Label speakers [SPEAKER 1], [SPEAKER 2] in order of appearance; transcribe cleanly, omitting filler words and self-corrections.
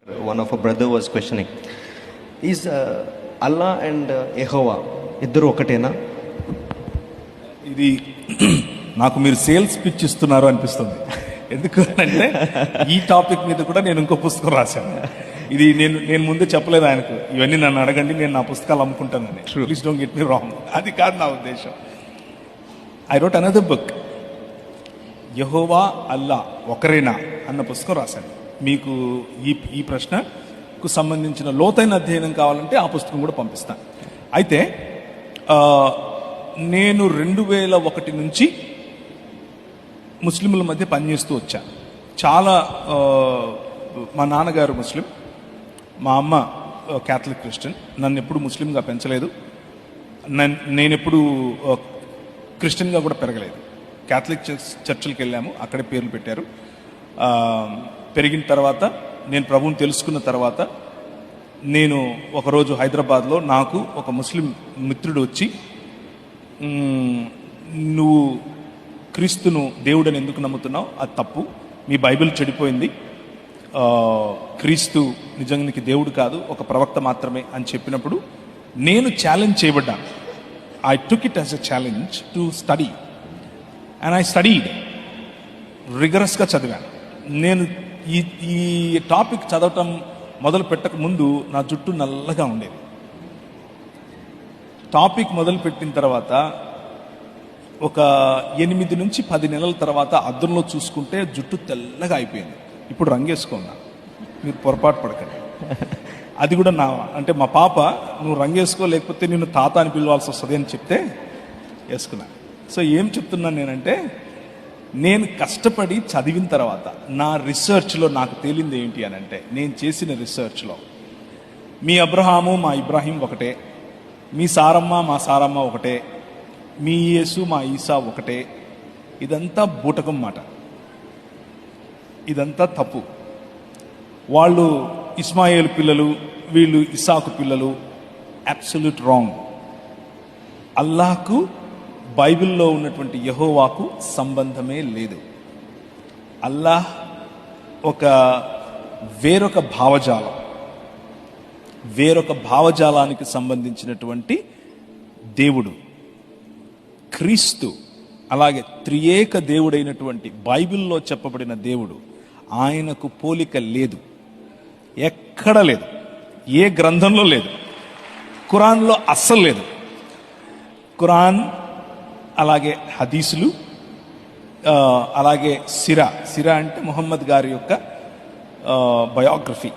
[SPEAKER 1] One of a brother was questioning, is Allah and Yehovah ఇద్దరు ఒకటేనా?
[SPEAKER 2] ఇది నాకు మీరు సేల్స్ పిచ్ ఇస్తున్నారు అనిపిస్తుంది. ఎందుకు అంటే ఈ టాపిక్ మీద కూడా నేను ఇంకో పుస్తకం రాశాను. ఇది నేను ముందే చెప్పలేదు ఆయనకు, ఇవన్నీ నన్ను అడగండి, నేను నా పుస్తకాలు అమ్ముకుంటానని. Please don't get me wrong, అది కాదు నా ఉద్దేశం. I wrote another book, Jehovah Allah ఒకరేనా అన్న పుస్తకం రాశాను. మీకు ఈ ప్రశ్నకు సంబంధించిన లోతైన అధ్యయనం కావాలంటే ఆ పుస్తకం కూడా పంపిస్తాను. అయితే నేను 2001 నుంచి ముస్లింల మధ్య పనిచేస్తూ వచ్చాను. చాలా మా నాన్నగారు ముస్లిం, మా అమ్మ క్యాథలిక్ క్రిస్టియన్. నన్ను ఎప్పుడు ముస్లింగా పెంచలేదు, నేనెప్పుడు క్రిస్టియన్గా కూడా పెరగలేదు. క్యాథలిక్ చర్చిలకు వెళ్ళాము, అక్కడే పేర్లు పెట్టారు. పెరిగిన తర్వాత నేను ప్రభువుని తెలుసుకున్న తర్వాత నేను ఒకరోజు హైదరాబాద్లో నాకు ఒక ముస్లిం మిత్రుడు వచ్చి, నువ్వు క్రీస్తును దేవుడని ఎందుకు నమ్ముతున్నావు, అది తప్పు, మీ బైబిల్ చెడిపోయింది, క్రీస్తు నిజానికి దేవుడు కాదు, ఒక ప్రవక్త మాత్రమే అని చెప్పినప్పుడు నేను ఛాలెంజ్ చేయబడ్డాను. I took it as a challenge to study and I studied, రిగరస్గా చదివాను. నేను ఈ టాపిక్ చదవటం మొదలు పెట్టక ముందు నా జుట్టు నల్లగా ఉండేది. టాపిక్ మొదలు పెట్టిన తర్వాత ఒక 8 నుంచి 10 నెలల తర్వాత అద్దంలో చూసుకుంటే జుట్టు తెల్లగా అయిపోయింది. ఇప్పుడు రంగేసుకున్నా, మీరు పొరపాటు పడకండి. అది కూడా అంటే మా పాప, నువ్వు రంగేసుకో లేకపోతే నిన్ను తాత అని పిలవాల్సి వస్తుంది అని చెప్తే వేసుకున్నా. సో ఏం చెప్తున్నాను నేనంటే, నేను కష్టపడి చదివిన తర్వాత నా రీసెర్చ్లో నాకు తేలింది ఏంటి అని అంటే, నేను చేసిన రీసెర్చ్లో మీ అబ్రహాము మా ఇబ్రాహీం ఒకటే, మీ సారమ్మ మా సారమ్మ ఒకటే, మీ యేసు మా ఈసా ఒకటే. ఇదంతా బూటకం మాట, ఇదంతా తప్పు. వాళ్ళు ఇస్మాయిల్ పిల్లలు, వీళ్ళు ఇసాకు పిల్లలు. Absolute wrong. అల్లాహకు బైబిల్లో ఉన్నటువంటి యెహోవాకు సంబంధమే లేదు. అల్లాహ్ వేరొక భావజాలానికి సంబంధించినటువంటి దేవుడు. క్రీస్తు అలాగే త్రియేక దేవుడైనటువంటి బైబిల్లో చెప్పబడిన దేవుడు, ఆయనకు పోలిక లేదు, ఎక్కడ లేదు, ఏ గ్రంథంలో లేదు, ఖురాన్లో అస్సలు లేదు. ఖురాన్ అలాగే హదీసులు, అలాగే సిరా అంటే ముహమ్మద్ గారి యొక్క బయోగ్రఫీ,